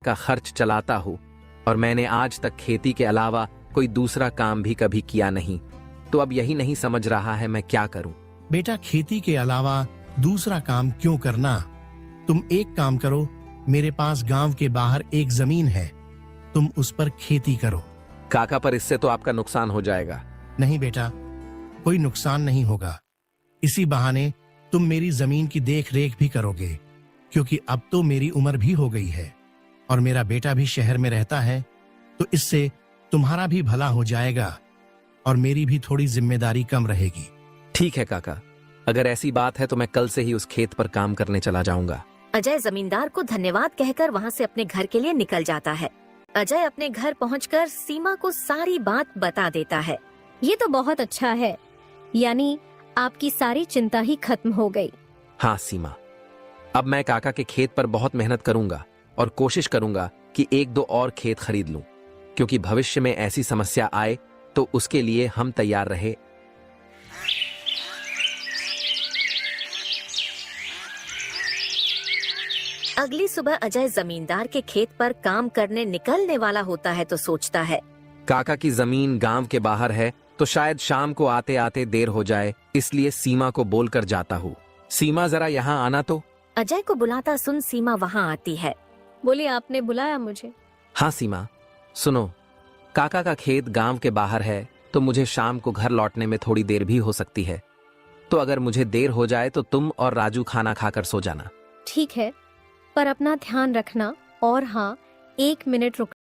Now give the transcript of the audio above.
का खर्च चलाता हूँ और मैंने आज तक खेती के अलावा कोई दूसरा काम भी कभी किया नहीं। तो अब यही नहीं समझ रहा है मैं क्या करूं। बेटा, खेती के अलावा दूसरा काम क्यों करना? तुम एक काम करो, मेरे पास गांव के बाहर एक जमीन है, तुम उस पर खेती करो। काका, पर इससे तो आपका नुकसान हो जाएगा। नहीं बेटा, कोई नुकसान नहीं होगा। इसी बहाने तुम मेरी जमीन की देख रेख भी करोगे, क्योंकि अब तो मेरी उम्र भी हो गई है और मेरा बेटा भी शहर में रहता है, तो इससे तुम्हारा भी भला हो जाएगा और मेरी भी थोड़ी जिम्मेदारी कम रहेगी। ठीक है काका, अगर ऐसी बात है तो मैं कल से ही उस खेत पर काम करने चला जाऊंगा। अजय जमींदार को धन्यवाद कहकर वहाँ से अपने घर के लिए निकल जाता है। अजय अपने घर पहुंचकर सीमा को सारी बात बता देता है। ये तो बहुत अच्छा है, यानी आपकी सारी चिंता ही खत्म हो गई। हाँ सीमा, अब मैं काका के खेत पर बहुत मेहनत करूंगा और कोशिश करूंगा कि एक दो और खेत खरीद लूं, क्योंकि भविष्य में ऐसी समस्या आए तो उसके लिए हम तैयार रहे। अगली सुबह अजय जमींदार के खेत पर काम करने निकलने वाला होता है तो सोचता है, काका की जमीन गांव के बाहर है तो शायद शाम को आते आते देर हो जाए, इसलिए सीमा को बोलकर जाता हूँ, सीमा जरा यहाँ आना तो। अजय को बुलाता सुन सीमा वहाँ आती है। बोली, आपने बुलाया मुझे? हाँ सीमा, सुनो, काका का खेत गांव के बाहर है तो मुझे शाम को घर लौटने में थोड़ी देर भी हो सकती है, तो अगर मुझे देर हो जाए तो तुम और राजू खाना खाकर सो जाना। ठीक है, पर अपना ध्यान रखना। और हाँ, 1 मिनट रुक।